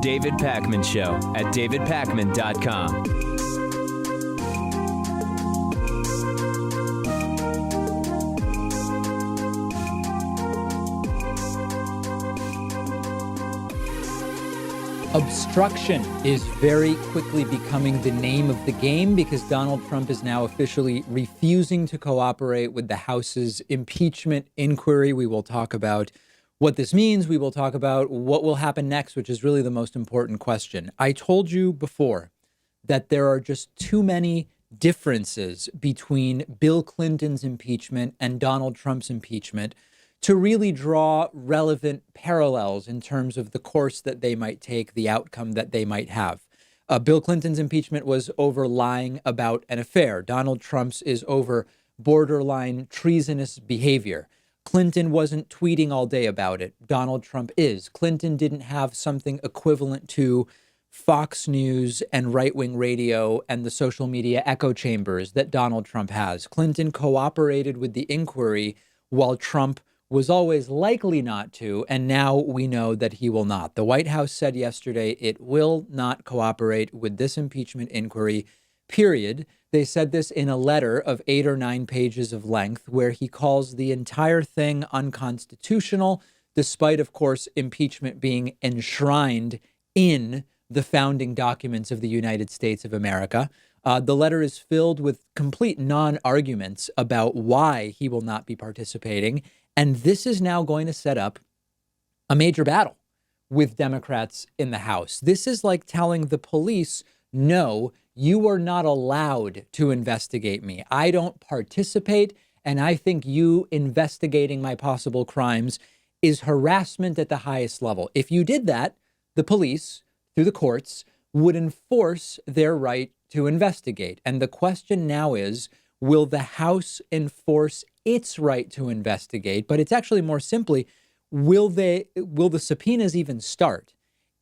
David Pakman Show at davidpakman.com. Obstruction is very quickly becoming the name of the game because Donald Trump is now officially refusing to cooperate with the House's impeachment inquiry. We will talk about what this means. We will talk about what will happen next, which is really the most important question. I told you before that there are just too many differences between Bill Clinton's impeachment and Donald Trump's impeachment to really draw relevant parallels in terms of the course that they might take, the outcome that they might have. Bill Clinton's impeachment was over lying about an affair. Donald Trump's is over borderline treasonous behavior. Clinton wasn't tweeting all day about it. Donald Trump is. Clinton didn't have something equivalent to Fox News and right-wing radio and the social media echo chambers that Donald Trump has. Clinton cooperated with the inquiry while Trump was always likely not to, and now we know that he will not. The White House said yesterday it will not cooperate with this impeachment inquiry, period. They said this in a letter of 8 or 9 pages of length, where he calls the entire thing unconstitutional, despite, of course, impeachment being enshrined in the founding documents of the United States of America. The letter is filled with complete non-arguments about why he will not be participating. And this is now going to set up a major battle with Democrats in the House. This is like telling the police, no, you are not allowed to investigate me. I don't participate, and I think you investigating my possible crimes is harassment at the highest level. If you did that, the police, through the courts, would enforce their right to investigate. And the question now is, will the House enforce its right to investigate? But it's actually more simply, will the subpoenas even start?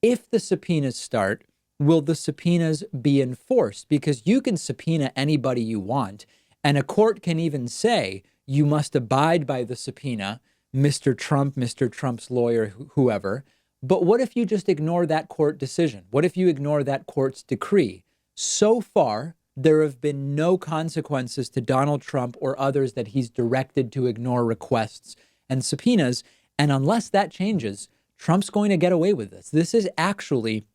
If the subpoenas start, will the subpoenas be enforced? Because you can subpoena anybody you want, and a court can even say you must abide by the subpoena, Mr. Trump, Mr. Trump's lawyer, whoever. But what if you just ignore that court decision? What if you ignore that court's decree? So far, there have been no consequences to Donald Trump or others that he's directed to ignore requests and subpoenas. And unless that changes, Trump's going to get away with this. This is actually,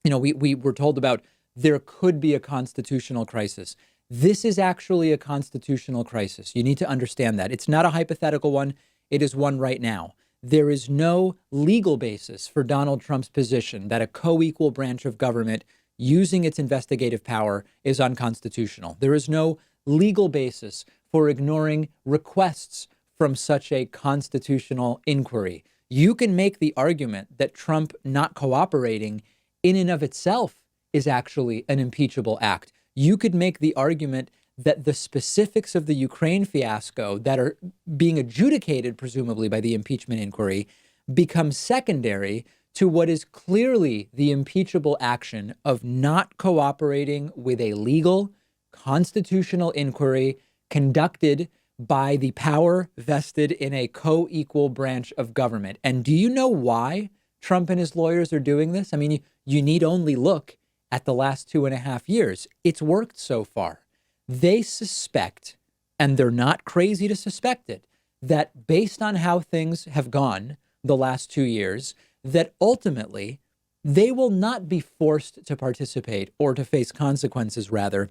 we were told about there could be a constitutional crisis. This is actually a constitutional crisis. You need to understand that. It's not a hypothetical one. It is one right now. There is no legal basis for Donald Trump's position that a co-equal branch of government using its investigative power is unconstitutional. There is no legal basis for ignoring requests from such a constitutional inquiry. You can make the argument that Trump not cooperating in and of itself is actually an impeachable act. You could make the argument that the specifics of the Ukraine fiasco that are being adjudicated, presumably by the impeachment inquiry, become secondary to what is clearly the impeachable action of not cooperating with a legal constitutional inquiry conducted by the power vested in a co-equal branch of government. And do you know why Trump and his lawyers are doing this? I mean, you need only look at the last 2.5 years. It's worked so far. They suspect, and they're not crazy to suspect it, that based on how things have gone the last 2 years, that ultimately they will not be forced to participate or to face consequences, rather,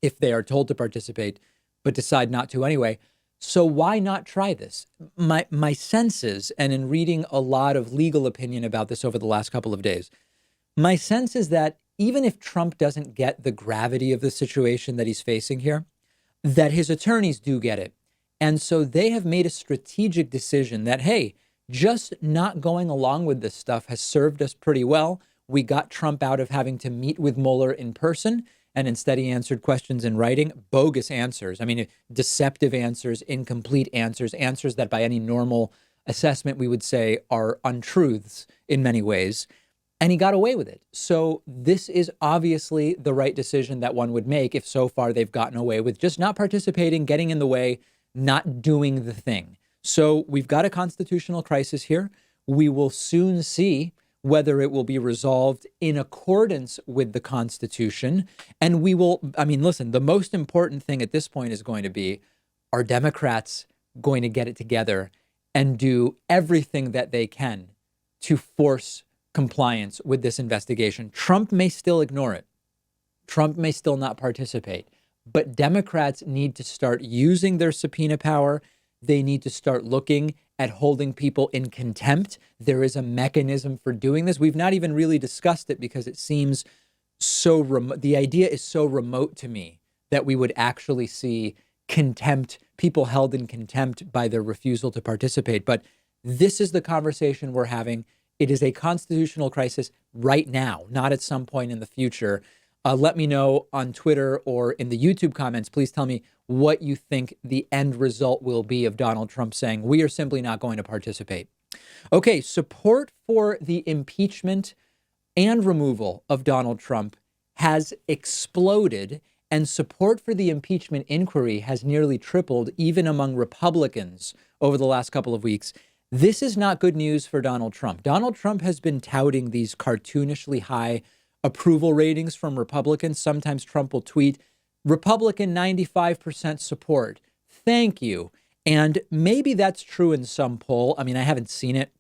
if they are told to participate, but decide not to anyway. So why not try this? My sense is, and in reading a lot of legal opinion about this over the last couple of days, my sense is that even if Trump doesn't get the gravity of the situation that he's facing here, that his attorneys do get it. And so they have made a strategic decision that, hey, just not going along with this stuff has served us pretty well. We got Trump out of having to meet with Mueller in person, and instead he answered questions in writing, bogus answers. I mean, deceptive answers, incomplete answers, answers that by any normal assessment we would say are untruths in many ways. And he got away with it. So this is obviously the right decision that one would make if so far they've gotten away with just not participating, getting in the way, not doing the thing. So we've got a constitutional crisis here. We will soon see whether it will be resolved in accordance with the Constitution. And we will, I mean, listen, the most important thing at this point is going to be, are Democrats going to get it together and do everything that they can to force compliance with this investigation? Trump may still ignore it. Trump may still not participate, but Democrats need to start using their subpoena power. They need to start looking at holding people in contempt. There is a mechanism for doing this. We've not even really discussed it because it seems so remote. The idea is so remote to me that we would actually see contempt, people held in contempt by their refusal to participate. But this is the conversation we're having. It is a constitutional crisis right now, not at some point in the future. Let me know on Twitter or in the YouTube comments. Please tell me what you think the end result will be of Donald Trump saying, we are simply not going to participate. Okay, support for the impeachment and removal of Donald Trump has exploded, and support for the impeachment inquiry has nearly tripled, even among Republicans over the last couple of weeks. This is not good news for Donald Trump. Donald Trump has been touting these cartoonishly high approval ratings from Republicans. Sometimes Trump will tweet, Republican 95% support. Thank you. And maybe that's true in some poll. I mean, I haven't seen it.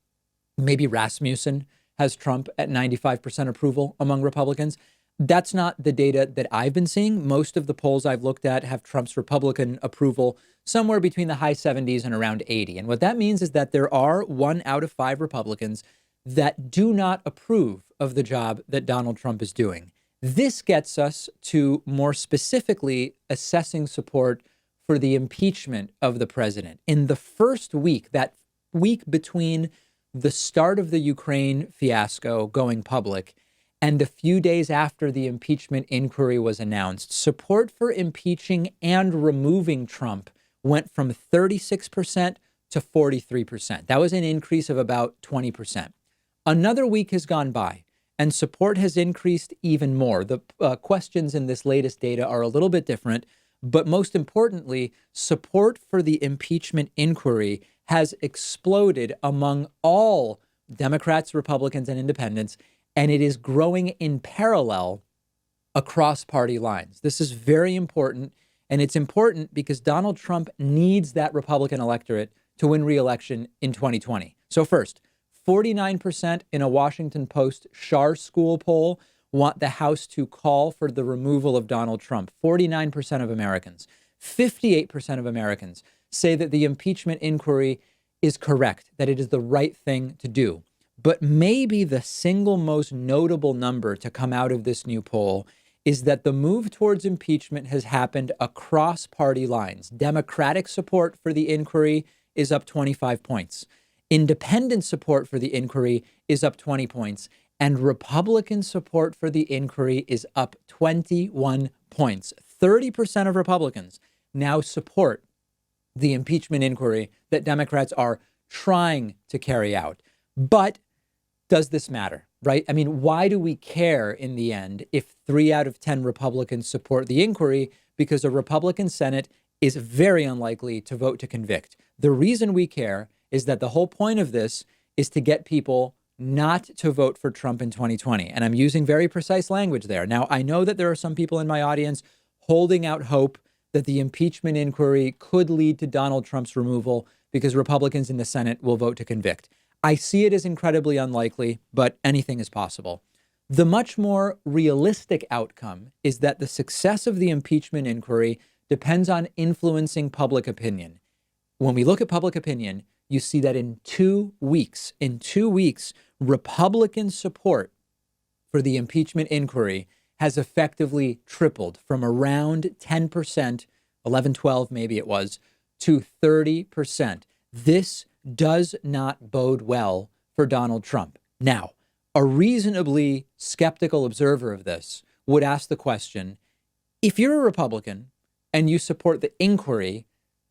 Maybe Rasmussen has Trump at 95% approval among Republicans. That's not the data that I've been seeing. Most of the polls I've looked at have Trump's Republican approval somewhere between the high 70s and around 80. And what that means is that there are 1 out of 5 Republicans that do not approve of the job that Donald Trump is doing. This gets us to more specifically assessing support for the impeachment of the president. In the first week, that week between the start of the Ukraine fiasco going public and a few days after the impeachment inquiry was announced, support for impeaching and removing Trump went from 36% to 43%. That was an increase of about 20%. Another week has gone by, and support has increased even more. The questions in this latest data are a little bit different, but most importantly, support for the impeachment inquiry has exploded among all Democrats, Republicans, and independents, and it is growing in parallel across party lines. This is very important, and it's important because Donald Trump needs that Republican electorate to win re-election in 2020. So first, 49% in a Washington Post Schar School poll want the House to call for the removal of Donald Trump. 49% of Americans. 58% of Americans say that the impeachment inquiry is correct, that it is the right thing to do. But maybe the single most notable number to come out of this new poll is that the move towards impeachment has happened across party lines. Democratic support for the inquiry is up 25 points. Independent support for the inquiry is up 20 points, and Republican support for the inquiry is up 21 points. 30% of Republicans now support the impeachment inquiry that Democrats are trying to carry out. But does this matter, right? I mean, why do we care in the end if 3 out of 10 Republicans support the inquiry? Because a Republican Senate is very unlikely to vote to convict. The reason we care is that the whole point of this is to get people not to vote for Trump in 2020. And I'm using very precise language there. Now, I know that there are some people in my audience holding out hope that the impeachment inquiry could lead to Donald Trump's removal because Republicans in the Senate will vote to convict. I see it as incredibly unlikely, but anything is possible. The much more realistic outcome is that the success of the impeachment inquiry depends on influencing public opinion. When we look at public opinion, you see that in 2 weeks, Republican support for the impeachment inquiry has effectively tripled from around 10%, 11, 12 maybe it was, to 30%. This does not bode well for Donald Trump. Now, a reasonably skeptical observer of this would ask the question, if you're a Republican and you support the inquiry,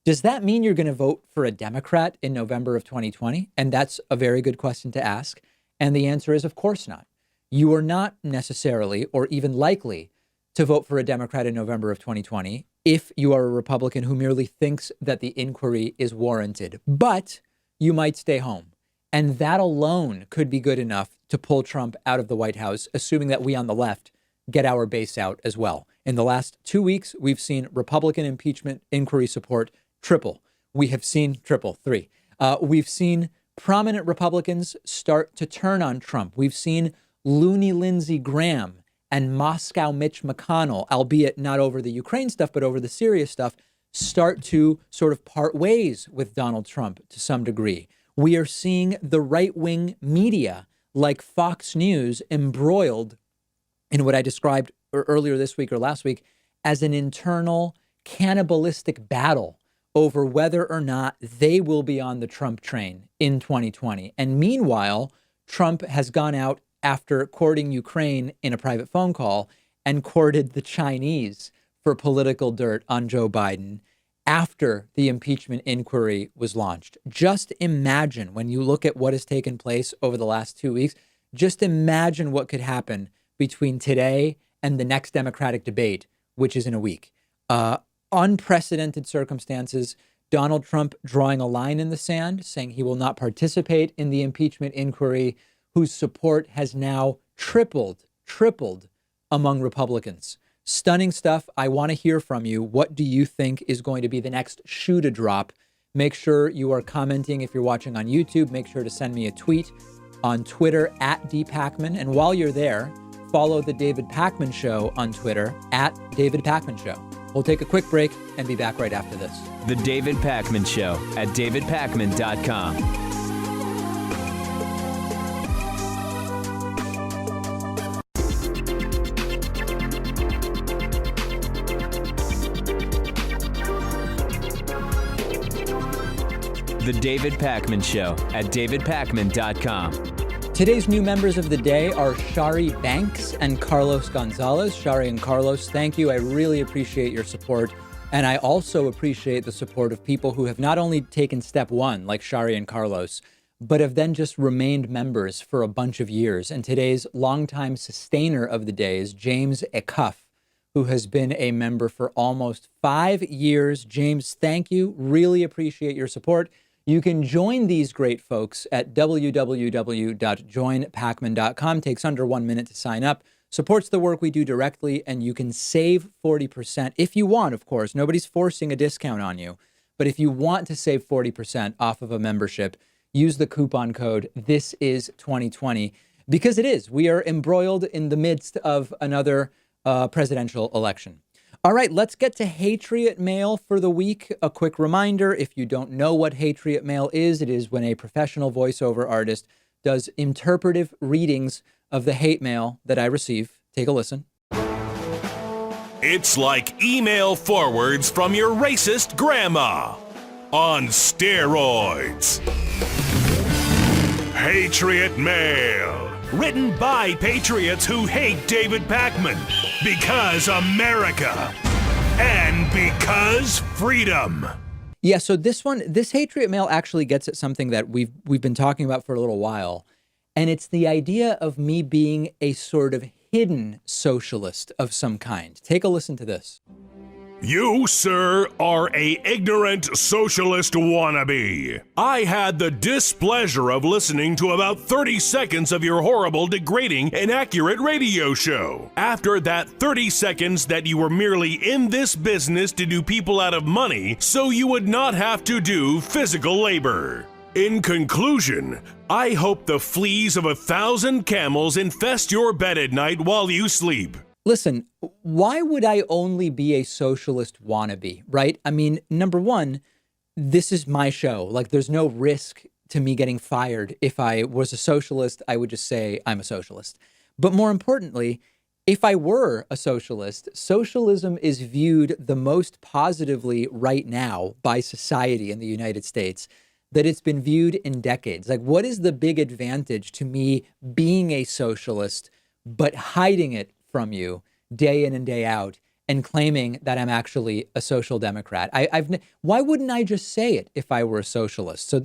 does that mean you're going to vote for a Democrat in November of 2020? And that's a very good question to ask. And the answer is, of course not. You are not necessarily or even likely to vote for a Democrat in November of 2020 if you are a Republican who merely thinks that the inquiry is warranted. But you might stay home. And that alone could be good enough to pull Trump out of the White House, assuming that we on the left get our base out as well. In the last 2 weeks, we've seen Republican impeachment inquiry support triple. We have seen triple, three. We've seen prominent Republicans start to turn on Trump. We've seen loony Lindsey Graham and Moscow Mitch McConnell, albeit not over the Ukraine stuff, but over the Syria stuff, start to sort of part ways with Donald Trump to some degree. We are seeing the right-wing media like Fox News embroiled in what I described earlier this week or last week as an internal cannibalistic battle over whether or not they will be on the Trump train in 2020. And meanwhile, Trump has gone out after courting Ukraine in a private phone call and courted the Chinese for political dirt on Joe Biden after the impeachment inquiry was launched. Just imagine, when you look at what has taken place over the last 2 weeks, just imagine what could happen between today and the next Democratic debate, which is in a week. Unprecedented circumstances. Donald Trump drawing a line in the sand, saying he will not participate in the impeachment inquiry, whose support has now tripled among Republicans. Stunning stuff. I want to hear from you. What do you think is going to be the next shoe to drop? Make sure you are commenting if you're watching on YouTube. Make sure to send me a tweet on Twitter @DPacman. And while you're there, follow The David Pakman Show on Twitter @DavidPakmanShow. We'll take a quick break and be back right after this. The David Pakman Show at davidpakman.com. The David Pakman Show at davidpakman.com. Today's new members of the day are Shari Banks and Carlos Gonzalez. Shari and Carlos, thank you. I really appreciate your support. And I also appreciate the support of people who have not only taken step one, like Shari and Carlos, but have then just remained members for a bunch of years. And today's longtime sustainer of the day is James Ecuff, who has been a member for almost 5 years. James, thank you. Really appreciate your support. You can join these great folks at www.joinpakman.com. Takes under 1 minute to sign up. Supports the work we do directly, and you can save 40% if you want, of course. Nobody's forcing a discount on you. But if you want to save 40% off of a membership, use the coupon code THISIS2020, because it is. We are embroiled in the midst of another presidential election. All right, let's get to Hatriot Mail for the week. A quick reminder, if you don't know what Hatriot Mail is, it is when a professional voiceover artist does interpretive readings of the hate mail that I receive. Take a listen. It's like email forwards from your racist grandma on steroids. Hatriot Mail. Written by patriots who hate David Pakman. Because America. And because freedom. Yeah, so this Hatriot Mail actually gets at something that we've been talking about for a little while. And it's the idea of me being a sort of hidden socialist of some kind. Take a listen to this. You, sir, are a ignorant socialist wannabe. I had the displeasure of listening to about 30 seconds of your horrible, degrading, inaccurate radio show. After that 30 seconds that you were merely in this business to do people out of money so you would not have to do physical labor. In conclusion, I hope the fleas of 1,000 camels infest your bed at night while you sleep. Listen, why would I only be a socialist wannabe, right? I mean, number one, this is my show. Like, there's no risk to me getting fired. If I was a socialist, I would just say I'm a socialist. But more importantly, if I were a socialist, socialism is viewed the most positively right now by society in the United States that it's been viewed in decades. Like, what is the big advantage to me being a socialist, but hiding it from you day in and day out and claiming that I'm actually a social democrat? Why wouldn't I just say it if I were a socialist? So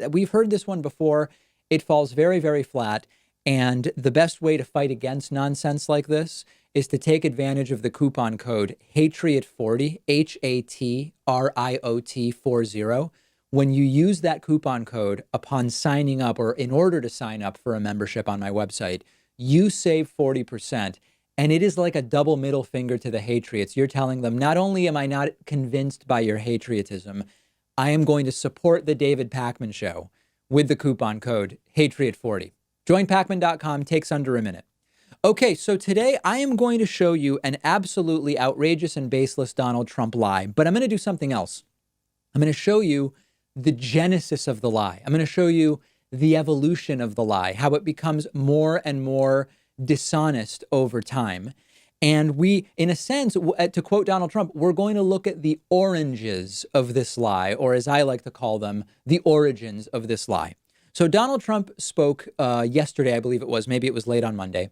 we've heard this one before. It falls very, very flat. And the best way to fight against nonsense like this is to take advantage of the coupon code HATRIOT40, HATRIOT40, When you use that coupon code upon signing up or in order to sign up for a membership on my website, you save 40%. And it is like a double middle finger to the Hatriots. You're telling them, not only am I not convinced by your Hatriotism, I am going to support the David Pakman Show with the coupon code Hatriot40. JoinPakman.com, takes under a minute. Okay, so today I am going to show you an absolutely outrageous and baseless Donald Trump lie, but I'm going to do something else. I'm going to show you the genesis of the lie. I'm going to show you the evolution of the lie, how it becomes more and more dishonest over time. And we, in a sense, to quote Donald Trump, we're going to look at the oranges of this lie, or as I like to call them, the origins of this lie. So Donald Trump spoke yesterday, I believe it was, maybe it was late on Monday,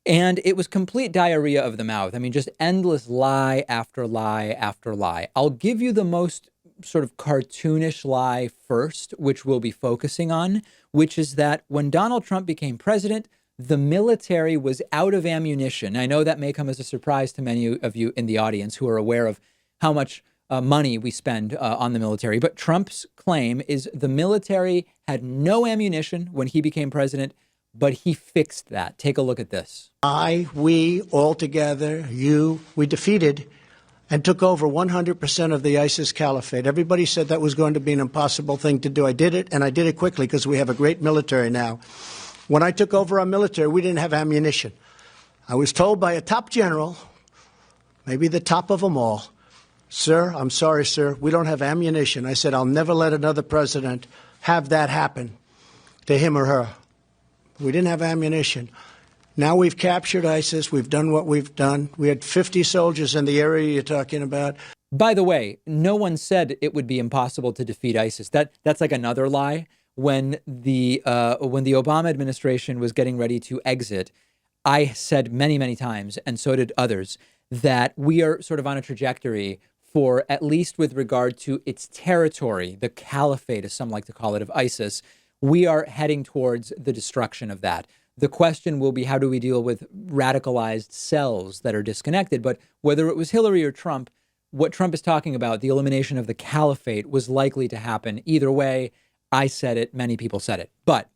and it was complete diarrhea of the mouth. I mean, just endless lie after lie after lie. I'll give you the most sort of cartoonish lie first, which we'll be focusing on, which is that when Donald Trump became president, the military was out of ammunition. I know that may come as a surprise to many of you in the audience who are aware of how much money we spend on the military. But Trump's claim is the military had no ammunition when he became president, but he fixed that. Take a look at this. We, all together, we defeated and took over 100% of the ISIS caliphate. Everybody said that was going to be an impossible thing to do. I did it, and I did it quickly because we have a great military now. When I took over our military, we didn't have ammunition. I was told by a top general, maybe the top of them all, "Sir, I'm sorry, sir, we don't have ammunition." I said, "I'll never let another president have that happen to him or her." We didn't have ammunition. Now we've captured ISIS. We've done what we've done. We had 50 soldiers in the area you're talking about. By the way, no one said it would be impossible to defeat ISIS. That's like another lie. When the Obama administration was getting ready to exit, I said many, many times, and so did others, that we are sort of on a trajectory for, at least with regard to its territory, the caliphate, as some like to call it, of ISIS, we are heading towards the destruction of that. The question will be, how do we deal with radicalized cells that are disconnected? But whether it was Hillary or Trump, what Trump is talking about, the elimination of the caliphate, was likely to happen either way. I said it, many people said it. But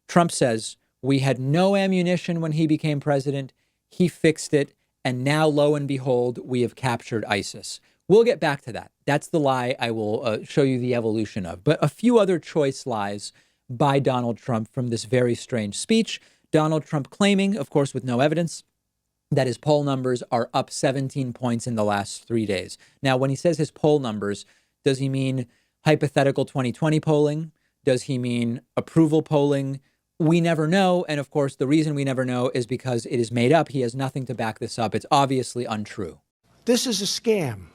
Trump says we had no ammunition when he became president. He fixed it. And now, lo and behold, we have captured ISIS. We'll get back to that. That's the lie I will show you the evolution of. But a few other choice lies by Donald Trump from this very strange speech. Donald Trump claiming, of course, with no evidence, that his poll numbers are up 17 points in the last 3 days. Now, when he says his poll numbers, does he mean hypothetical 2020 polling? Does he mean approval polling? We never know. And of course, the reason we never know is because it is made up. He has nothing to back this up. It's obviously untrue. This is a scam,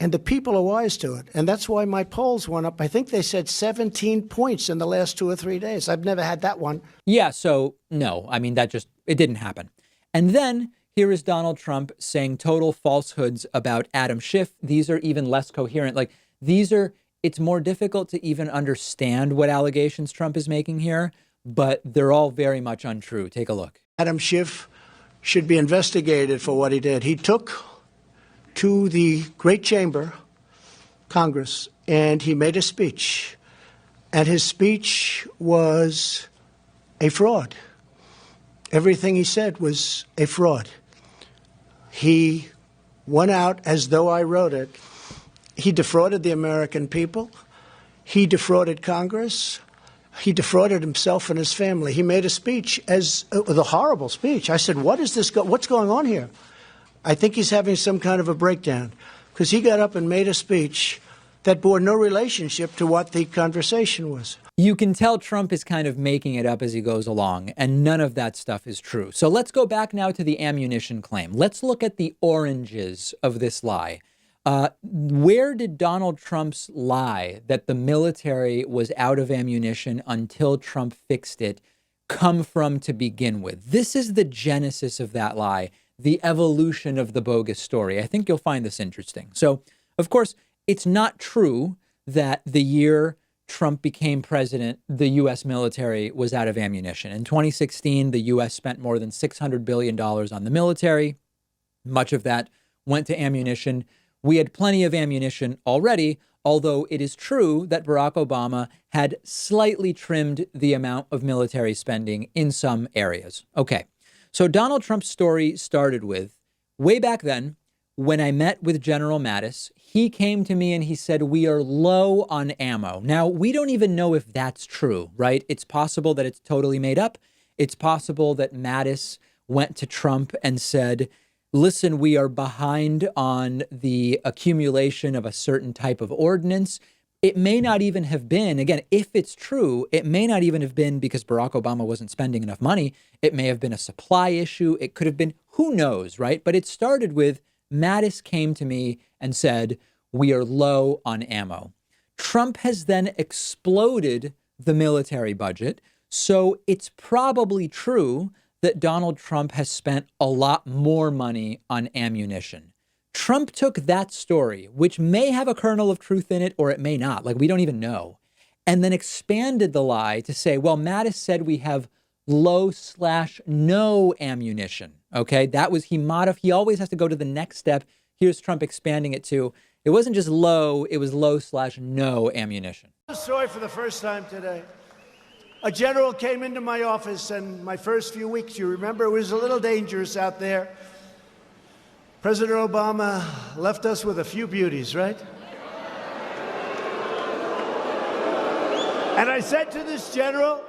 and the people are wise to it. And that's why my polls went up. I think they said 17 points in the last 2 or 3 days. I've never had that one. Yeah, so no, I mean, it didn't happen. And then here is Donald Trump saying total falsehoods about Adam Schiff. These are even less coherent. It's more difficult to even understand what allegations Trump is making here, but they're all very much untrue. Take a look. Adam Schiff should be investigated for what he did. He took to the great chamber, Congress, and he made a speech. And his speech was a fraud. Everything he said was a fraud. He went out as though I wrote it. He defrauded the American people. He defrauded Congress. He defrauded himself and his family. He made a speech the horrible speech. I said, what's going on here? I think he's having some kind of a breakdown because he got up and made a speech that bore no relationship to what the conversation was. You can tell Trump is kind of making it up as he goes along, and none of that stuff is true. So let's go back now to the ammunition claim. Let's look at the oranges of this lie. Where did Donald Trump's lie that the military was out of ammunition until Trump fixed it come from to begin with? This is the genesis of that lie, the evolution of the bogus story. I think you'll find this interesting. So, of course, it's not true that the year Trump became president, the U.S. military was out of ammunition. In 2016, the U.S. spent more than $600 billion on the military. Much of that went to ammunition. We had plenty of ammunition already, although it is true that Barack Obama had slightly trimmed the amount of military spending in some areas. Okay, so Donald Trump's story started with, way back then, when I met with General Mattis, he came to me and he said, we are low on ammo. Now, we don't even know if that's true, right? It's possible that it's totally made up. It's possible that Mattis went to Trump and said, listen, we are behind on the accumulation of a certain type of ordinance. It may not even have been, again, if it's true, it may not even have been because Barack Obama wasn't spending enough money. It may have been a supply issue. It could have been, who knows, right? But it started with Mattis came to me and said, we are low on ammo. Trump has then exploded the military budget. So it's probably true that Donald Trump has spent a lot more money on ammunition. Trump took that story, which may have a kernel of truth in it, or it may not, like we don't even know, and then expanded the lie to say, well, Mattis said we have low/no ammunition. Okay, that was, he always has to go to the next step. Here's Trump expanding it to, it wasn't just low, it was low/no ammunition. I saw it for the first time today. A general came into my office, and my first few weeks, you remember, it was a little dangerous out there. President Obama left us with a few beauties, right? And I said to this general,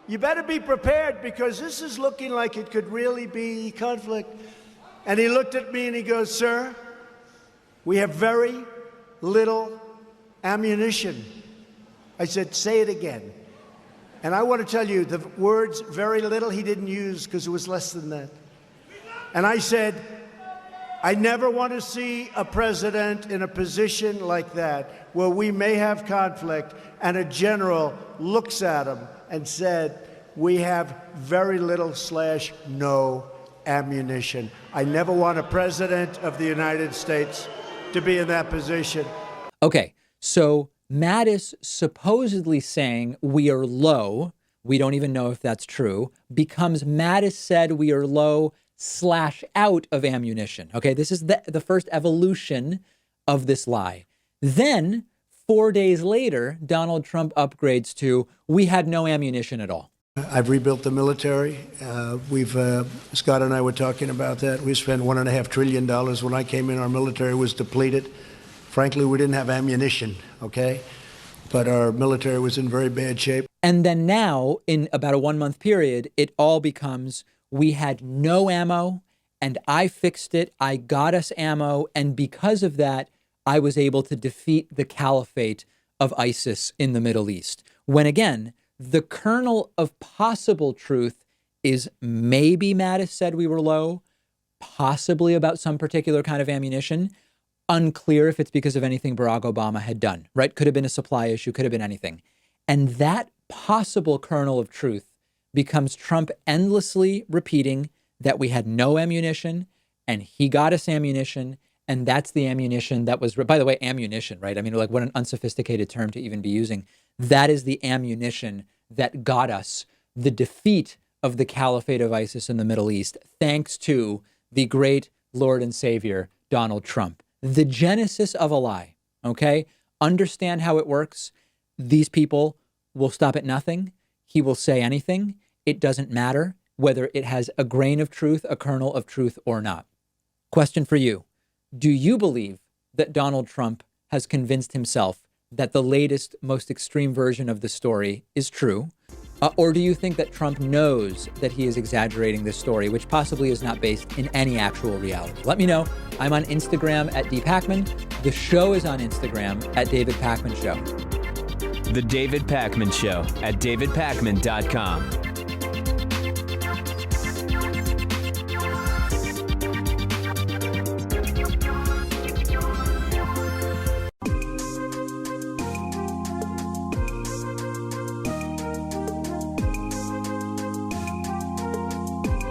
you better be prepared because this is looking like it could really be conflict. And he looked at me and he goes, sir, we have very little ammunition. I said, say it again. And I want to tell you, the words very little he didn't use because it was less than that. And I said, I never want to see a president in a position like that where we may have conflict and a general looks at him and said, we have very little/no ammunition. I never want a president of the United States to be in that position. Okay, so Mattis supposedly saying we are low, we don't even know if that's true, becomes Mattis said we are low/out of ammunition. Okay, this is the first evolution of this lie. Then 4 days later, Donald Trump upgrades to we had no ammunition at all. I've rebuilt the military. Scott and I were talking about that. We spent $1.5 trillion. When I came in, our military was depleted. Frankly, we didn't have ammunition, okay? But our military was in very bad shape. And then now, in about a 1 month period, it all becomes we had no ammo and I fixed it. I got us ammo. And because of that, I was able to defeat the caliphate of ISIS in the Middle East. When again, the kernel of possible truth is maybe Mattis said we were low, possibly about some particular kind of ammunition. Unclear if it's because of anything Barack Obama had done, right? Could have been a supply issue, could have been anything. And that possible kernel of truth becomes Trump endlessly repeating that we had no ammunition and he got us ammunition. And that's the ammunition that was, by the way, ammunition, right? I mean, like what an unsophisticated term to even be using. That is the ammunition that got us the defeat of the caliphate of ISIS in the Middle East, thanks to the great Lord and Savior, Donald Trump. The genesis of a lie, okay? Understand how it works. These people will stop at nothing. He will say anything. It doesn't matter whether it has a grain of truth, a kernel of truth or not. Question for you. Do you believe that Donald Trump has convinced himself that the latest, most extreme version of the story is true? Or do you think that Trump knows that he is exaggerating this story, which possibly is not based in any actual reality? Let me know. I'm on Instagram at dpacman. The show is on Instagram at David Pakman Show. The David Pakman Show at davidpakman.com.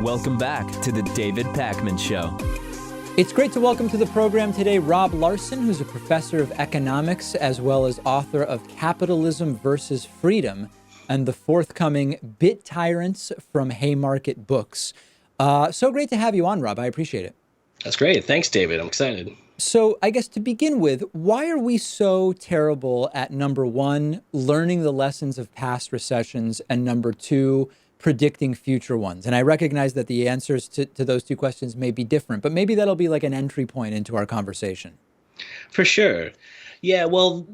Welcome back to the David Pakman Show. It's great to welcome to the program today Rob Larson, who's a professor of economics as well as author of Capitalism versus Freedom and the forthcoming Bit Tyrants from Haymarket Books. So great to have you on, Rob. I appreciate it. That's great. Thanks, David. I'm excited. So I guess to begin with, why are we so terrible at number one, learning the lessons of past recessions, and number two, predicting future ones? And I recognize that the answers to those two questions may be different, but maybe that'll be like an entry point into our conversation. For sure. Yeah, well,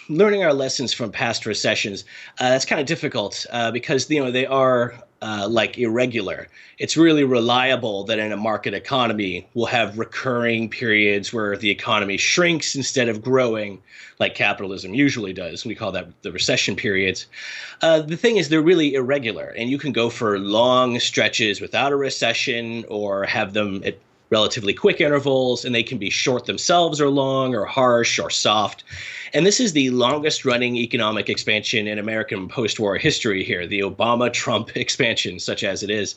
learning our lessons from past recessions, that's kind of difficult because, they are like irregular. It's really reliable that in a market economy, we'll have recurring periods where the economy shrinks instead of growing like capitalism usually does. We call that the recession periods. The thing is, they're really irregular, and you can go for long stretches without a recession or have them at relatively quick intervals, and they can be short themselves or long or harsh or soft. And this is the longest running economic expansion in American post-war history here, the Obama-Trump expansion, such as it is.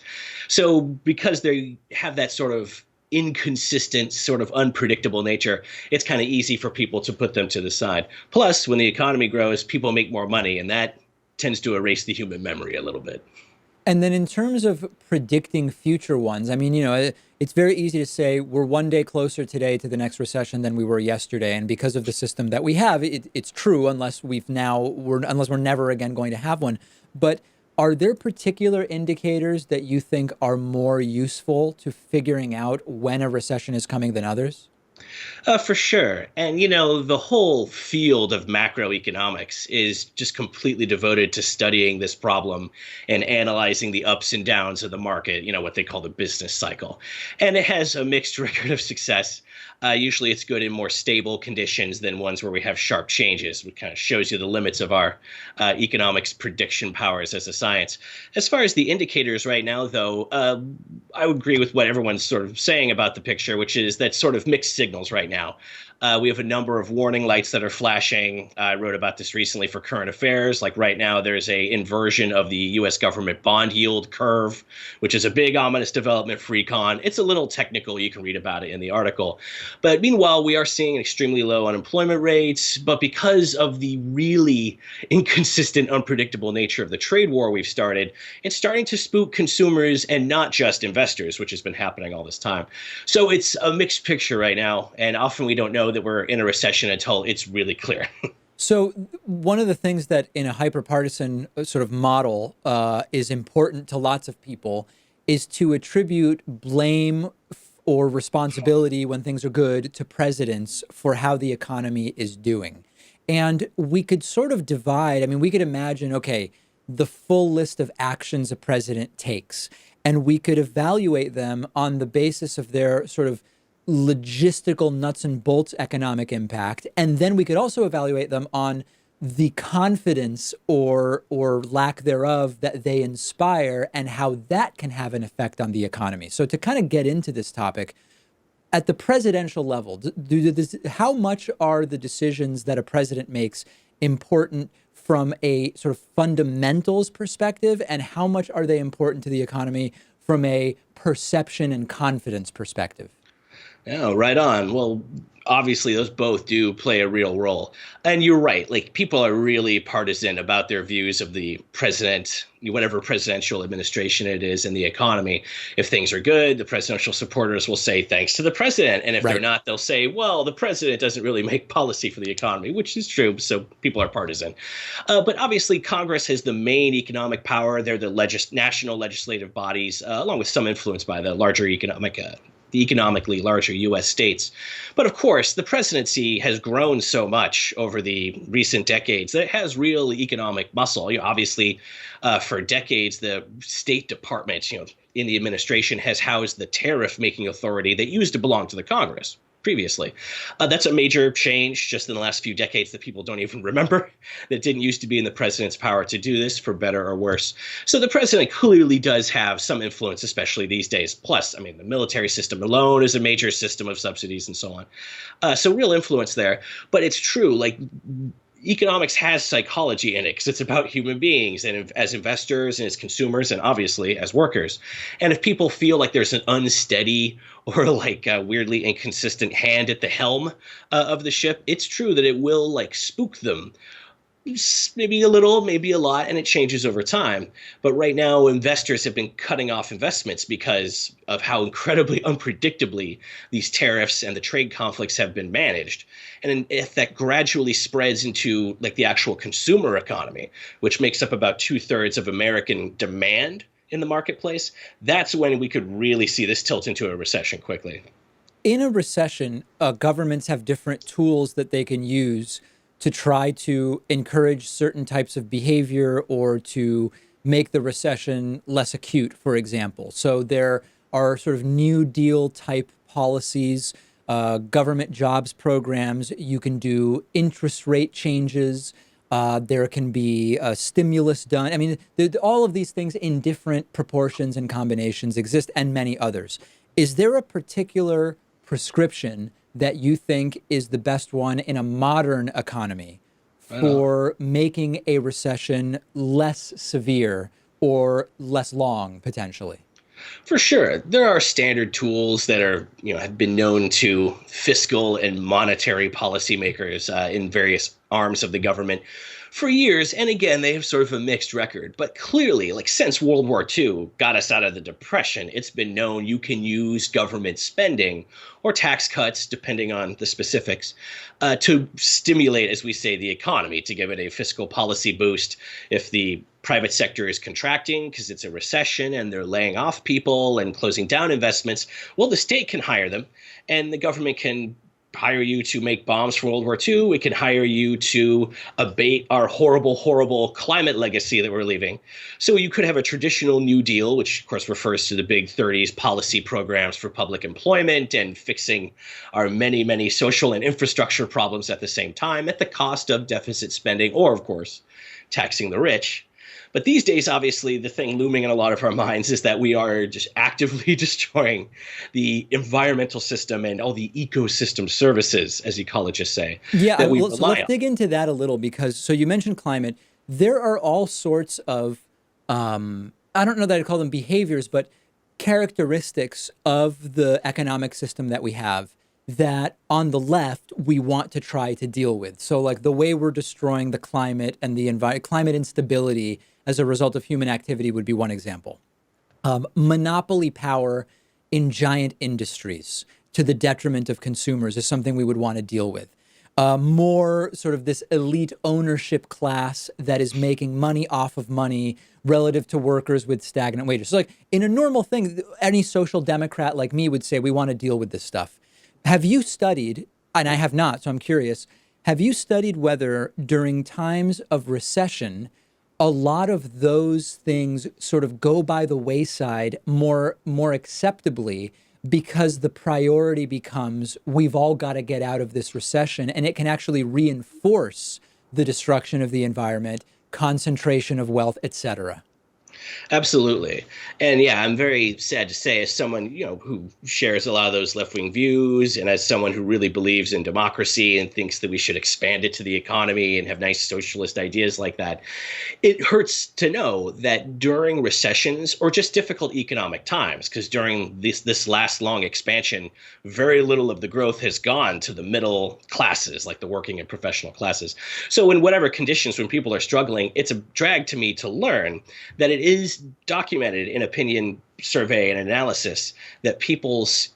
So because they have that sort of inconsistent, sort of unpredictable nature, it's kind of easy for people to put them to the side. Plus, when the economy grows, people make more money, and that tends to erase the human memory a little bit. And then in terms of predicting future ones, I mean, it's very easy to say we're one day closer today to the next recession than we were yesterday. And because of the system that we have, it's true unless unless we're never again going to have one. But are there particular indicators that you think are more useful to figuring out when a recession is coming than others? For sure. And, the whole field of macroeconomics is just completely devoted to studying this problem and analyzing the ups and downs of the market, what they call the business cycle. And it has a mixed record of success. Usually it's good in more stable conditions than ones where we have sharp changes, which kind of shows you the limits of our economics prediction powers as a science. As far as the indicators right now, though, I would agree with what everyone's sort of saying about the picture, which is that sort of mixed signals right now. We have a number of warning lights that are flashing. I wrote about this recently for Current Affairs. Like right now, there's a inversion of the U.S. government bond yield curve, which is a big ominous development for econ. It's a little technical. You can read about it in the article. But meanwhile, we are seeing extremely low unemployment rates. But because of the really inconsistent, unpredictable nature of the trade war we've started, it's starting to spook consumers and not just investors, which has been happening all this time. So it's a mixed picture right now. And often we don't know that we're in a recession until it's really clear. So one of the things that in a hyperpartisan sort of model is important to lots of people is to attribute blame or responsibility when things are good to presidents for how the economy is doing. And we could sort of divide. I mean, we could imagine, okay, the full list of actions a president takes, and we could evaluate them on the basis of their sort of logistical nuts and bolts economic impact. And then we could also evaluate them on the confidence or lack thereof that they inspire and how that can have an effect on the economy. So to kind of get into this topic, at the presidential level, how much are the decisions that a president makes important from a sort of fundamentals perspective, and how much are they important to the economy from a perception and confidence perspective? Oh, right on. Well, obviously, those both do play a real role. And you're right. Like, people are really partisan about their views of the president, whatever presidential administration it is, in the economy. If things are good, the presidential supporters will say thanks to the president. And if they're not, they'll say, well, the president doesn't really make policy for the economy, which is true. So people are partisan. But obviously, Congress has the main economic power. They're the national legislative bodies, along with some influence by the larger the economically larger U.S. states. But of course, the presidency has grown so much over the recent decades that it has real economic muscle. Obviously, for decades, the State Department, in the administration has housed the tariff-making authority that used to belong to the Congress previously. That's a major change just in the last few decades that people don't even remember. That didn't used to be in the president's power to do this, for better or worse. So the president clearly does have some influence, especially these days. Plus, I mean, the military system alone is a major system of subsidies and so on. So real influence there. But it's true, like, economics has psychology in it because it's about human beings and as investors and as consumers and obviously as workers. And if people feel like there's an unsteady or like a weirdly inconsistent hand at the helm of the ship, it's true that it will like spook them. maybe a little, maybe a lot, and it changes over time. But right now, investors have been cutting off investments because of how incredibly unpredictably these tariffs and the trade conflicts have been managed. And if that gradually spreads into like the actual consumer economy, which makes up about 2/3 of American demand in the marketplace, that's when we could really see this tilt into a recession quickly. In a recession, governments have different tools that they can use to try to encourage certain types of behavior or to make the recession less acute, for example. So there are sort of New Deal type policies, government jobs programs. You can do interest rate changes. There can be a stimulus done. I mean, all of these things in different proportions and combinations exist, and many others. Is there a particular prescription that you think is the best one in a modern economy for making a recession less severe or less long, potentially? For sure. There are standard tools that are, have been known to fiscal and monetary policymakers in various arms of the government for years. And again, they have sort of a mixed record. But clearly, like since World War II got us out of the Depression, it's been known you can use government spending or tax cuts, depending on the specifics, to stimulate, as we say, the economy, to give it a fiscal policy boost. If the private sector is contracting because it's a recession and they're laying off people and closing down investments, well, the state can hire them and the government can hire you to make bombs for World War II. It can hire you to abate our horrible, horrible climate legacy that we're leaving. So you could have a traditional New Deal, which of course refers to the big 30s policy programs for public employment and fixing our many, many social and infrastructure problems at the same time at the cost of deficit spending or, of course, taxing the rich. But these days, obviously, the thing looming in a lot of our minds is that we are just actively destroying the environmental system and all the ecosystem services, as ecologists say. Yeah, that we so rely let's on. dig into that a little because, so you mentioned climate. There are all sorts of, I don't know that I'd call them behaviors, but characteristics of the economic system that we have that on the left we want to try to deal with. So like the way we're destroying the climate and the climate instability as a result of human activity would be one example. Monopoly power in giant industries to the detriment of consumers is something we would want to deal with. More sort of this elite ownership class that is making money off of money relative to workers with stagnant wages. So like in a normal thing, any social democrat like me would say we want to deal with this stuff. Have you studied, and I have not, so I'm curious, have you studied whether during times of recession, a lot of those things sort of go by the wayside more acceptably because the priority becomes we've all got to get out of this recession, and it can actually reinforce the destruction of the environment, concentration of wealth, et cetera? Absolutely. And yeah, I'm very sad to say, as someone, who shares a lot of those left-wing views and as someone who really believes in democracy and thinks that we should expand it to the economy and have nice socialist ideas like that, it hurts to know that during recessions or just difficult economic times, because during this last long expansion, very little of the growth has gone to the middle classes, like the working and professional classes. So in whatever conditions, when people are struggling, it's a drag to me to learn that it is documented in opinion survey and analysis that people's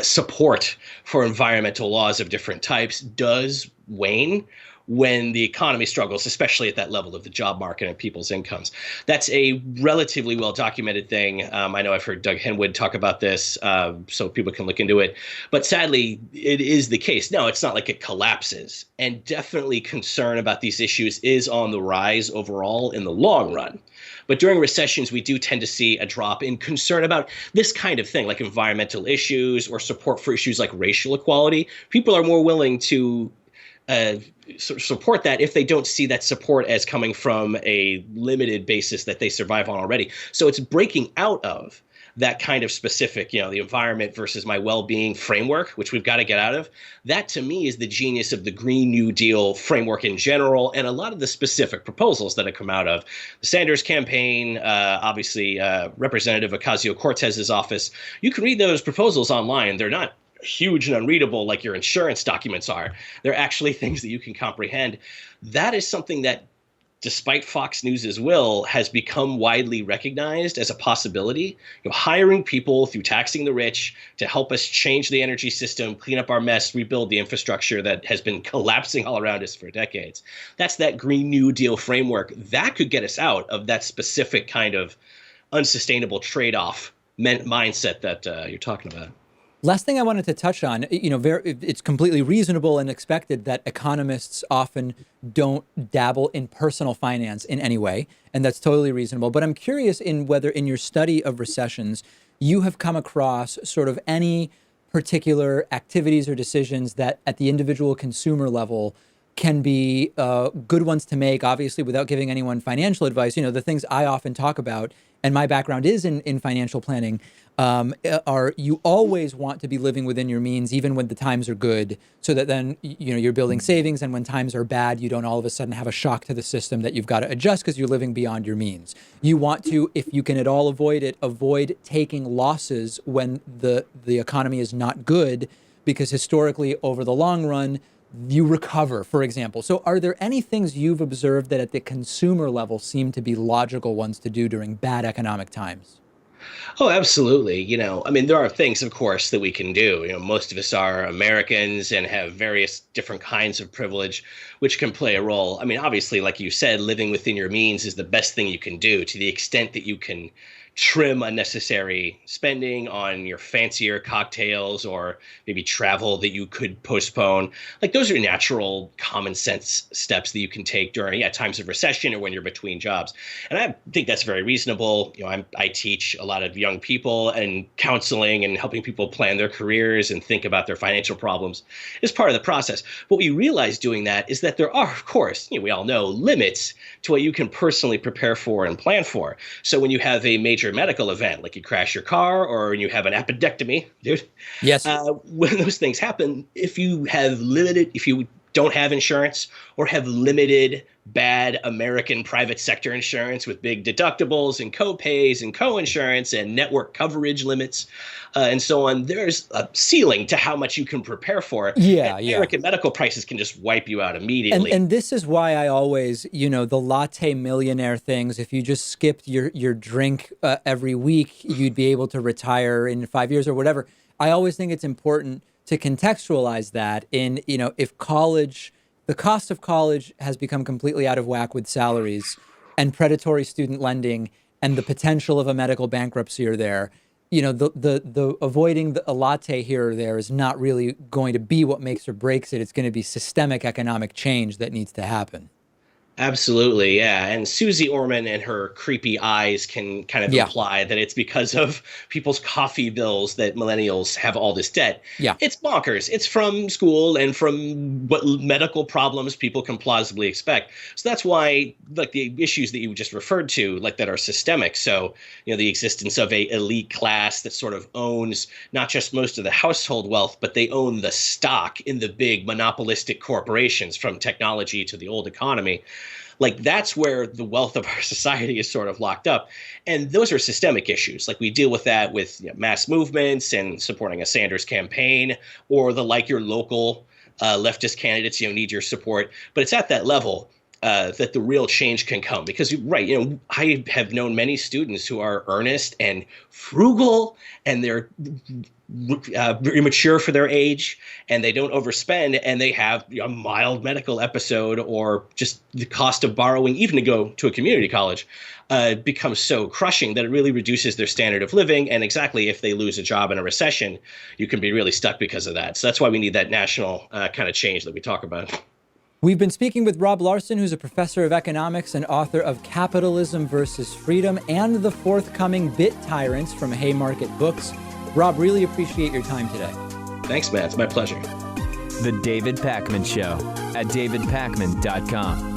support for environmental laws of different types does wane when the economy struggles, especially at that level of the job market and people's incomes. That's a relatively well-documented thing. I know I've heard Doug Henwood talk about this, so people can look into it. But sadly, it is the case. No, it's not like it collapses. And definitely concern about these issues is on the rise overall in the long run. But during recessions, we do tend to see a drop in concern about this kind of thing, like environmental issues or support for issues like racial equality. People are more willing to support that if they don't see that support as coming from a limited basis that they survive on already. So it's breaking out of that kind of specific, the environment versus my well-being framework, which we've got to get out of. That to me is the genius of the Green New Deal framework in general, and a lot of the specific proposals that have come out of the Sanders campaign, obviously Representative Ocasio-Cortez's office. You can read those proposals online. They're not huge and unreadable like your insurance documents are. They're actually things that you can comprehend. That is something that, despite Fox News's will, has become widely recognized as a possibility. Hiring people through taxing the rich to help us change the energy system, clean up our mess, rebuild the infrastructure that has been collapsing all around us for decades. That's that Green New Deal framework. That could get us out of that specific kind of unsustainable trade-off mindset that you're talking about. Last thing I wanted to touch on, it's completely reasonable and expected that economists often don't dabble in personal finance in any way, and that's totally reasonable. But I'm curious in whether in your study of recessions, you have come across sort of any particular activities or decisions that at the individual consumer level can be good ones to make, obviously, without giving anyone financial advice. The things I often talk about, and my background is in financial planning, are you always want to be living within your means, even when the times are good, so that then, you're building savings. And when times are bad, you don't all of a sudden have a shock to the system that you've got to adjust because you're living beyond your means. You want to, if you can at all avoid it, avoid taking losses when the economy is not good, because historically, over the long run, you recover, for example. So are there any things you've observed that at the consumer level seem to be logical ones to do during bad economic times? Oh, absolutely. There are things, of course, that we can do. Most of us are Americans and have various different kinds of privilege, which can play a role. Obviously, like you said, living within your means is the best thing you can do, to the extent that you can trim unnecessary spending on your fancier cocktails or maybe travel that you could postpone. Like, those are natural common sense steps that you can take during times of recession or when you're between jobs. And I think that's very reasonable. I teach a lot of young people, and counseling and helping people plan their careers and think about their financial problems is part of the process. What we realize doing that is that there are, of course, we all know, limits to what you can personally prepare for and plan for. So when you have a major medical event, like you crash your car or you have an appendectomy, dude. Yes. When those things happen, if you don't have insurance or have limited bad American private sector insurance with big deductibles and co-pays and co-insurance and network coverage limits and so on, there's a ceiling to how much you can prepare for. American medical prices can just wipe you out immediately. And this is why I always, the latte millionaire things, if you just skipped your drink every week, you'd be able to retire in 5 years or whatever. I always think it's important to contextualize that in, if the cost of college has become completely out of whack with salaries and predatory student lending and the potential of a medical bankruptcy are there, the avoiding a latte here or there is not really going to be what makes or breaks it. It's going to be systemic economic change that needs to happen. Absolutely, yeah. And Susie Orman and her creepy eyes can kind of imply that it's because of people's coffee bills that millennials have all this debt. Yeah. It's bonkers. It's from school and from what medical problems people can plausibly expect. So that's why, like, the issues that you just referred to, like, that are systemic. So, the existence of a elite class that sort of owns not just most of the household wealth, but they own the stock in the big monopolistic corporations, from technology to the old economy. Like, that's where the wealth of our society is sort of locked up. And those are systemic issues. Like, we deal with that with mass movements and supporting a Sanders campaign, or your local leftist candidates, need your support. But it's at that level that the real change can come. Because, I have known many students who are earnest and frugal, and they're very mature for their age, and they don't overspend, and they have a mild medical episode, or just the cost of borrowing, even to go to a community college, becomes so crushing that it really reduces their standard of living. And exactly, if they lose a job in a recession, you can be really stuck because of that. So that's why we need that national kind of change that we talk about. We've been speaking with Rob Larson, who's a professor of economics and author of Capitalism versus Freedom and the forthcoming Bit Tyrants from Haymarket Books. Rob, really appreciate your time today. Thanks, Matt. It's my pleasure. The David Pakman Show at davidpakman.com.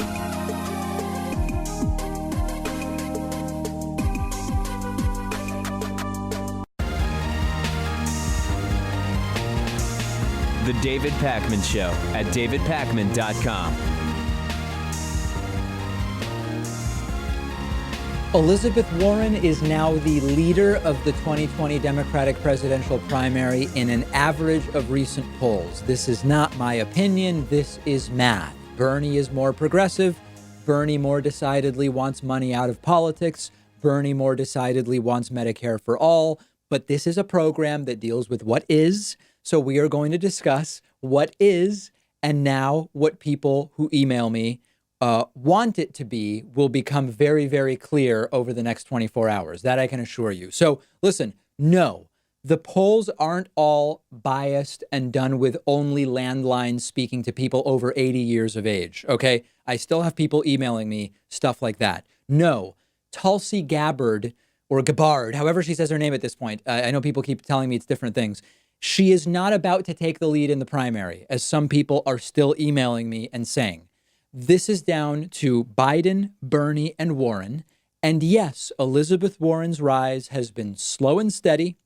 The David Pakman Show at davidpakman.com. Elizabeth Warren is now the leader of the 2020 Democratic presidential primary in an average of recent polls. This is not my opinion. This is math. Bernie is more progressive. Bernie more decidedly wants money out of politics. Bernie more decidedly wants Medicare for all. But this is a program that deals with what is. So we are going to discuss what is, and now what people who email me want it to be will become very, very clear over the next 24 hours. That I can assure you. So listen, no, the polls aren't all biased and done with only landlines speaking to people over 80 years of age. OK, I still have people emailing me stuff like that. No, Tulsi Gabbard or Gabbard, however she says her name at this point. I know people keep telling me it's different things. She is not about to take the lead in the primary, as some people are still emailing me and saying. This is down to Biden, Bernie, and Warren. And yes, Elizabeth Warren's rise has been slow and steady,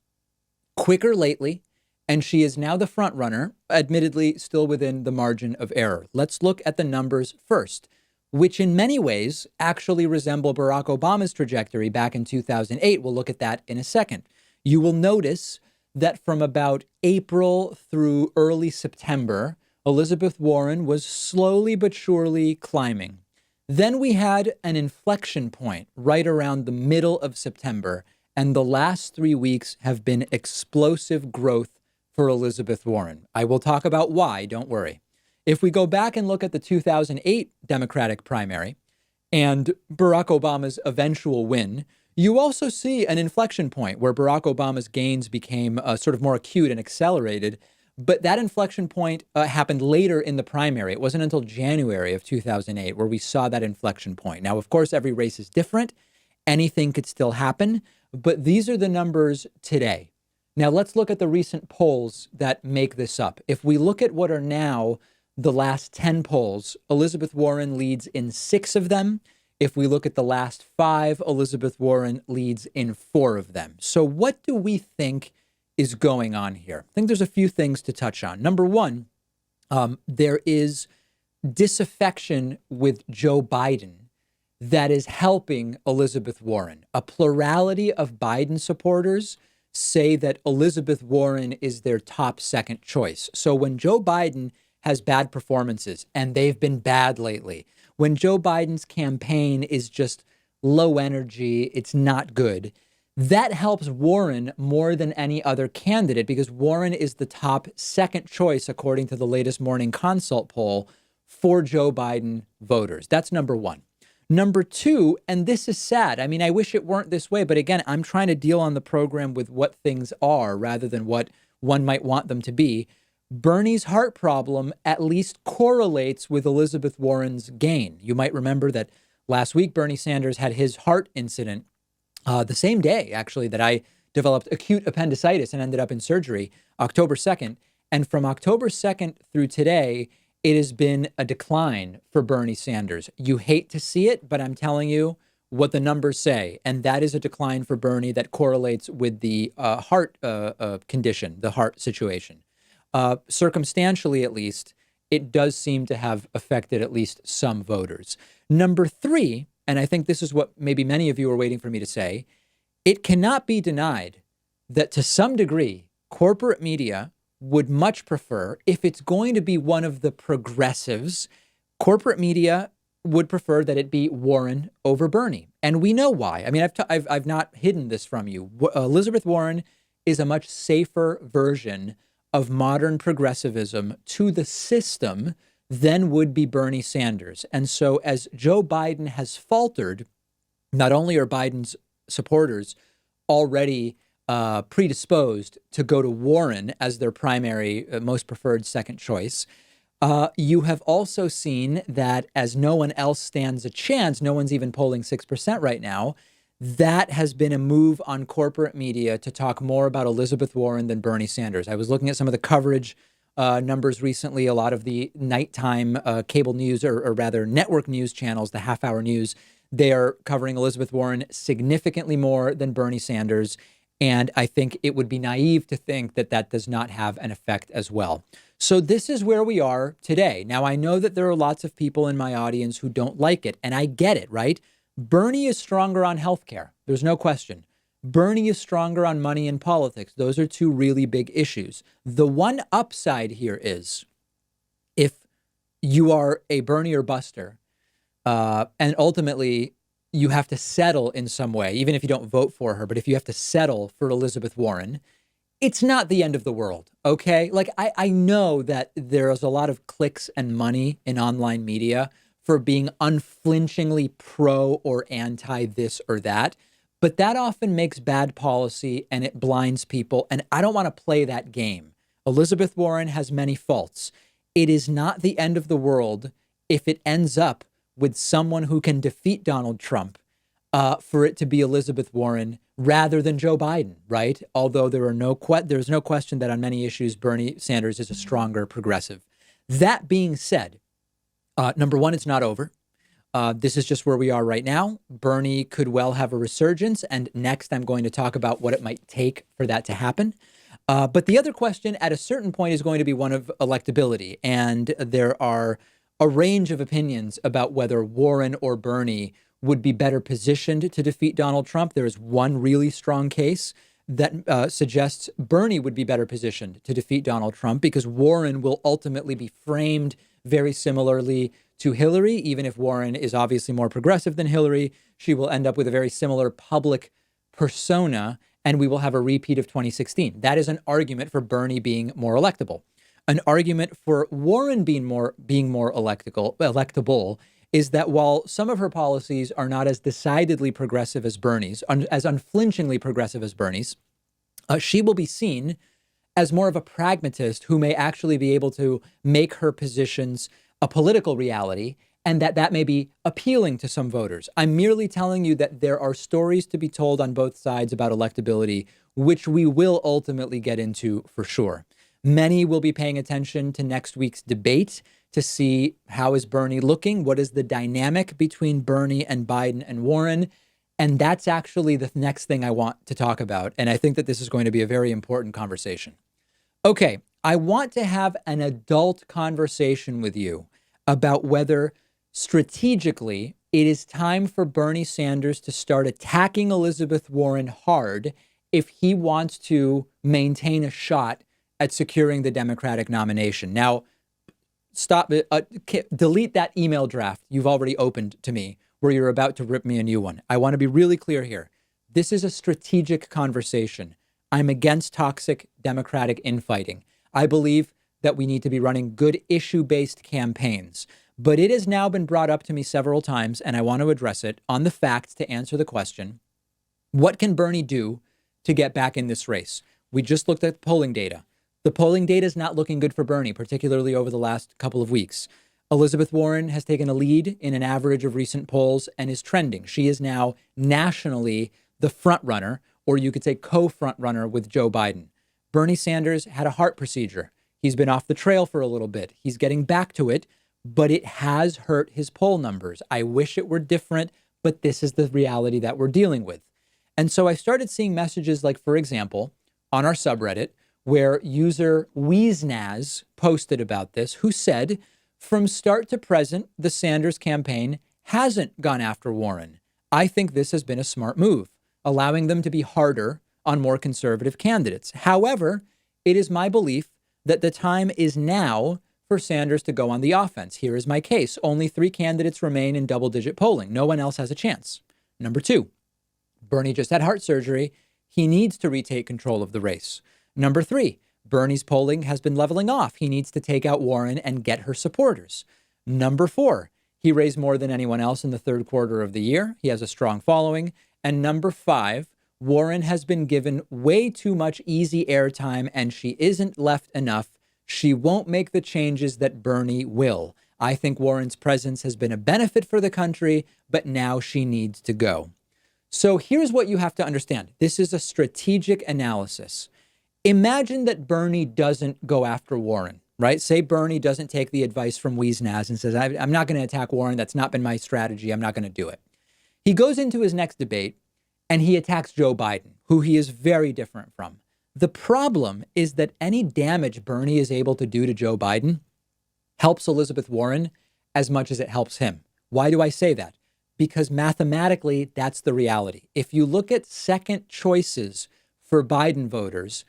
quicker lately, and she is now the front runner, admittedly still within the margin of error. Let's look at the numbers first, which in many ways actually resemble Barack Obama's trajectory back in 2008. We'll look at that in a second. You will notice that from about April through early September, Elizabeth Warren was slowly but surely climbing. Then we had an inflection point right around the middle of September, and the last 3 weeks have been explosive growth for Elizabeth Warren. I will talk about why, don't worry. If we go back and look at the 2008 Democratic primary and Barack Obama's eventual win, you also see an inflection point where Barack Obama's gains became sort of more acute and accelerated. But that inflection point happened later in the primary. It wasn't until January of 2008 where we saw that inflection point. Now, of course, every race is different. Anything could still happen. But these are the numbers today. Now, let's look at the recent polls that make this up. If we look at what are now the last 10 polls, Elizabeth Warren leads in 6 of them. If we look at the last 5, Elizabeth Warren leads in 4 of them. So what do we think is going on here? I think there's a few things to touch on. Number one, there is disaffection with Joe Biden that is helping Elizabeth Warren. A plurality of Biden supporters say that Elizabeth Warren is their top second choice. So when Joe Biden has bad performances, and they've been bad lately, when Joe Biden's campaign is just low energy, it's not good, that helps Warren more than any other candidate because Warren is the top second choice, according to the latest Morning Consult poll, for Joe Biden voters. That's number one. Number two, and this is sad. I mean, I wish it weren't this way, but again, I'm trying to deal on the program with what things are rather than what one might want them to be. Bernie's heart problem at least correlates with Elizabeth Warren's gain. You might remember that last week, Bernie Sanders had his heart incident the same day, actually, that I developed acute appendicitis and ended up in surgery, October 2nd. And from October 2nd through today, it has been a decline for Bernie Sanders. You hate to see it, but I'm telling you what the numbers say. And that is a decline for Bernie that correlates with the heart condition, the heart situation. Circumstantially, at least, it does seem to have affected at least some voters. Number three, and I think this is what maybe many of you are waiting for me to say, it cannot be denied that to some degree, corporate media would much prefer, if it's going to be one of the progressives, corporate media would prefer that it be Warren over Bernie. And we know why. I mean, I've not hidden this from you. Elizabeth Warren is a much safer version of modern progressivism to the system than would be Bernie Sanders. And so as Joe Biden has faltered, not only are Biden's supporters already predisposed to go to Warren as their primary, most preferred second choice, you have also seen that as no one else stands a chance, no one's even polling 6% right now, that has been a move on corporate media to talk more about Elizabeth Warren than Bernie Sanders. I was looking at some of the coverage numbers recently. A lot of the nighttime cable news, or rather network news channels, the half-hour news, they are covering Elizabeth Warren significantly more than Bernie Sanders. And I think it would be naive to think that that does not have an effect as well. So this is where we are today. Now, I know that there are lots of people in my audience who don't like it, and I get it, right? Bernie is stronger on healthcare. There's no question. Bernie is stronger on money and politics. Those are two really big issues. The one upside here is if you are a Bernie or buster, and ultimately you have to settle in some way, even if you don't vote for her, but if you have to settle for Elizabeth Warren, it's not the end of the world, okay? Like, I know that there's a lot of clicks and money in online media for being unflinchingly pro or anti this or that, but that often makes bad policy and it blinds people, and I don't want to play that game. Elizabeth Warren has many faults. It is not the end of the world if it ends up with someone who can defeat Donald Trump, for it to be Elizabeth Warren rather than Joe Biden, right? Although there's no question that on many issues, Bernie Sanders is a stronger progressive. That being said, number one, it's not over. This is just where we are right now. Bernie could well have a resurgence. And next, I'm going to talk about what it might take for that to happen. But the other question at a certain point is going to be one of electability. And there are a range of opinions about whether Warren or Bernie would be better positioned to defeat Donald Trump. There is one really strong case that suggests Bernie would be better positioned to defeat Donald Trump because Warren will ultimately be framed very similarly to Hillary. Even if Warren is obviously more progressive than Hillary, she will end up with a very similar public persona, and we will have a repeat of 2016. That is an argument for Bernie being more electable. An argument for Warren being more electable is that while some of her policies are not as decidedly progressive as Bernie's, as unflinchingly progressive as Bernie's, she will be seen as more of a pragmatist who may actually be able to make her positions a political reality, and that may be appealing to some voters. I'm merely telling you that there are stories to be told on both sides about electability, which we will ultimately get into for sure. Many will be paying attention to next week's debate to see how is Bernie looking, what is the dynamic between Bernie and Biden and Warren. And that's actually the next thing I want to talk about. And I think that this is going to be a very important conversation. Okay, I want to have an adult conversation with you about whether strategically it is time for Bernie Sanders to start attacking Elizabeth Warren hard if he wants to maintain a shot at securing the Democratic nomination. Now, delete that email draft you've already opened to me where you're about to rip me a new one. I want to be really clear here. This is a strategic conversation. I'm against toxic Democratic infighting. I believe that we need to be running good issue-based campaigns. But it has now been brought up to me several times, and I want to address it on the facts to answer the question, what can Bernie do to get back in this race? We just looked at polling data. The polling data is not looking good for Bernie, particularly over the last couple of weeks. Elizabeth Warren has taken a lead in an average of recent polls and is trending. She is now nationally the front runner, or you could say co-front runner with Joe Biden. Bernie Sanders had a heart procedure. He's been off the trail for a little bit. He's getting back to it, but it has hurt his poll numbers. I wish it were different, but this is the reality that we're dealing with. And so I started seeing messages like, for example, on our subreddit, where user Weeznaz posted about this, who said, from start to present, the Sanders campaign hasn't gone after Warren. I think this has been a smart move, allowing them to be harder on more conservative candidates. However, it is my belief that the time is now for Sanders to go on the offense. Here is my case. Only 3 candidates remain in double-digit polling. No one else has a chance. Number 2, Bernie just had heart surgery. He needs to retake control of the race. Number 3, Bernie's polling has been leveling off. He needs to take out Warren and get her supporters. Number 4, he raised more than anyone else in the third quarter of the year. He has a strong following. And number 5, Warren has been given way too much easy airtime and she isn't left enough. She won't make the changes that Bernie will. I think Warren's presence has been a benefit for the country, but now she needs to go. So here's what you have to understand. This is a strategic analysis. Imagine that Bernie doesn't go after Warren, right? Say Bernie doesn't take the advice from Weeznaz and says, I'm not going to attack Warren. That's not been my strategy. I'm not going to do it. He goes into his next debate and he attacks Joe Biden, who he is very different from. The problem is that any damage Bernie is able to do to Joe Biden helps Elizabeth Warren as much as it helps him. Why do I say that? because mathematically, that's the reality. If you look at second choices for Biden voters,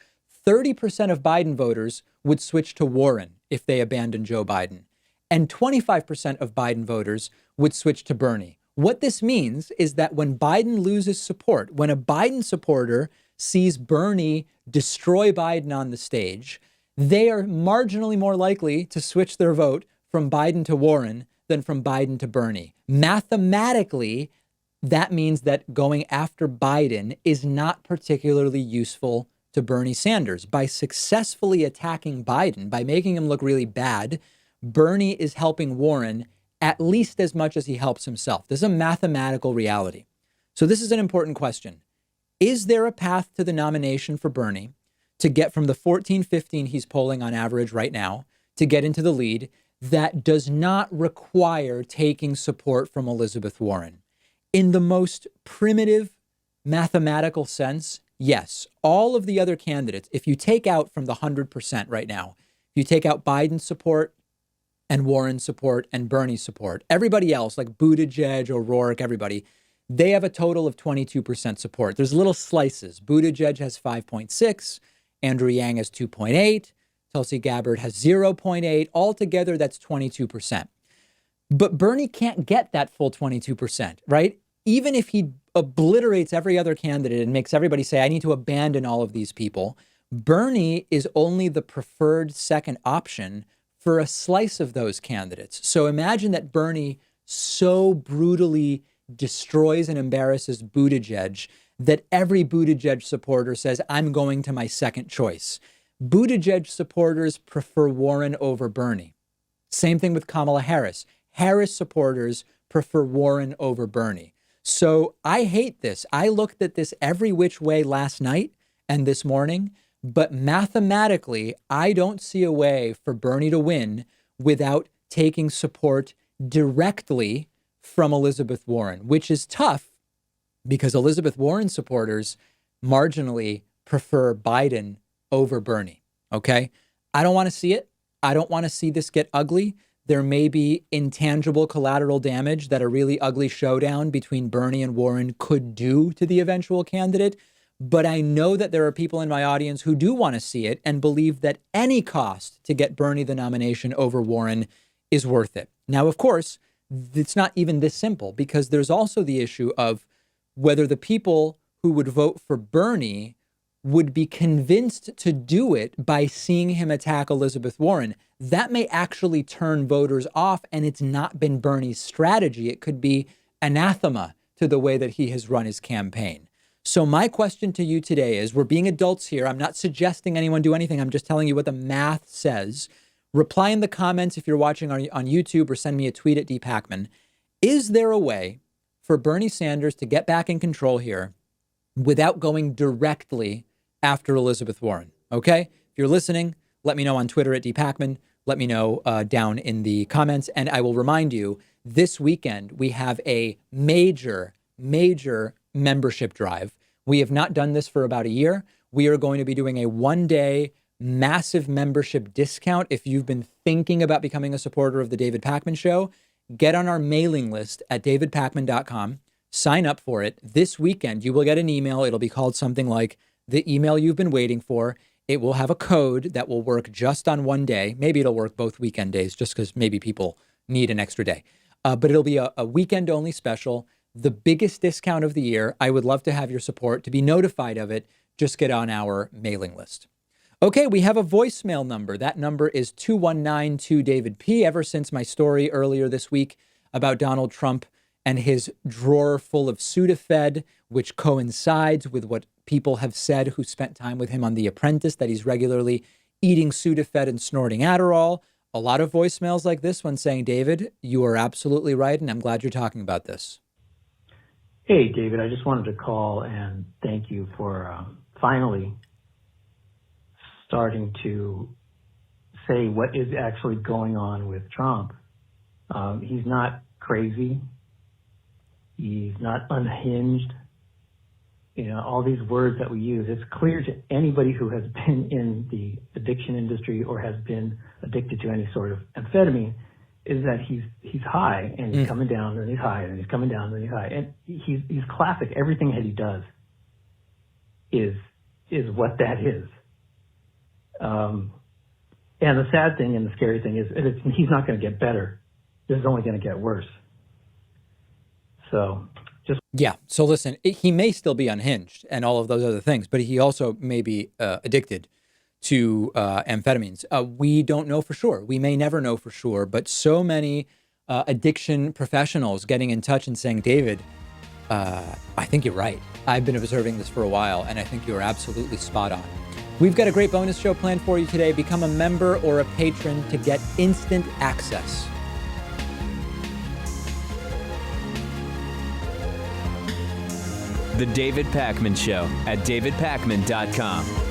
30% of Biden voters would switch to Warren if they abandoned Joe Biden, and 25% of Biden voters would switch to Bernie. What this means is that when Biden loses support, when a Biden supporter sees Bernie destroy Biden on the stage, they are marginally more likely to switch their vote from Biden to Warren than from Biden to Bernie. Mathematically, that means that going after Biden is not particularly useful to Bernie Sanders. By successfully attacking Biden, by making him look really bad, Bernie is helping Warren at least as much as he helps himself. This is a mathematical reality. So this is an important question. Is there a path to the nomination for Bernie to get from the 14, 15 he's polling on average right now to get into the lead that does not require taking support from Elizabeth Warren? In the most primitive mathematical sense, yes. All of the other candidates, if you take out from the 100% right now, if you take out Biden's support and Warren's support and Bernie's support, everybody else like Buttigieg, O'Rourke, everybody, they have a total of 22% support. There's little slices. Buttigieg has 5.6, Andrew Yang has 2.8, Tulsi Gabbard has 0.8. Altogether, that's 22%. But Bernie can't get that full 22%, right? Even if he obliterates every other candidate and makes everybody say, I need to abandon all of these people, Bernie is only the preferred second option for a slice of those candidates. So imagine that Bernie so brutally destroys and embarrasses Buttigieg that every Buttigieg supporter says, I'm going to my second choice. Buttigieg supporters prefer Warren over Bernie. Same thing with Kamala Harris. Harris supporters prefer Warren over Bernie. So I hate this. I looked at this every which way last night and this morning, but mathematically, I don't see a way for Bernie to win without taking support directly from Elizabeth Warren, which is tough because Elizabeth Warren supporters marginally prefer Biden over Bernie. Okay. I don't want to see it. I don't want to see this get ugly. There may be intangible collateral damage that a really ugly showdown between Bernie and Warren could do to the eventual candidate. But I know that there are people in my audience who do want to see it and believe that any cost to get Bernie the nomination over Warren is worth it. Now, of course, it's not even this simple because there's also the issue of whether the people who would vote for Bernie would be convinced to do it by seeing him attack Elizabeth Warren. That may actually turn voters off, and it's not been Bernie's strategy. It could be anathema to the way that he has run his campaign. So my question to you today is, we're being adults here. I'm not suggesting anyone do anything. I'm just telling you what the math says. Reply in the comments if you're watching on YouTube or send me a tweet at dpacman. Is there a way for Bernie Sanders to get back in control here without going directly after Elizabeth Warren? Okay? If you're listening, let me know on Twitter at dpacman. Let me know down in the comments. And I will remind you, this weekend, we have a major membership drive. We have not done this for about a year. We are going to be doing a one-day massive membership discount. If you've been thinking about becoming a supporter of the David Pakman Show, get on our mailing list at davidpakman.com. Sign up for it. This weekend, you will get an email. It'll be called something like the email you've been waiting for. It will have a code that will work just on one day. Maybe it'll work both weekend days just because maybe people need an extra day. But it'll be a weekend-only special, the biggest discount of the year. I would love to have your support. To be notified of it, just get on our mailing list. Okay, we have a voicemail number. That number is 2192-DAVID-P. Ever since my story earlier this week about Donald Trump and his drawer full of Sudafed, which coincides with what people have said who spent time with him on The Apprentice, that he's regularly eating Sudafed and snorting Adderall. A lot of voicemails like this one saying, David, you are absolutely right, and I'm glad you're talking about this. Hey, David, I just wanted to call and thank you for finally starting to say what is actually going on with Trump. He's not crazy. He's not unhinged. You know, all these words that we use, it's clear to anybody who has been in the addiction industry or has been addicted to any sort of amphetamine, is that he's high and he's coming down and he's high and he's coming down and he's high, and he's classic. Everything that he does is what that is. And the sad thing and the scary thing is he's not going to get better. This is only going to get worse. So yeah. So listen, he may still be unhinged and all of those other things, but he also may be addicted to amphetamines. We don't know for sure. We may never know for sure, but so many addiction professionals getting in touch and saying, David, I think you're right. I've been observing this for a while, and I think you're absolutely spot on. We've got a great bonus show planned for you today. Become a member or a patron to get instant access. The David Pakman Show at davidpakman.com.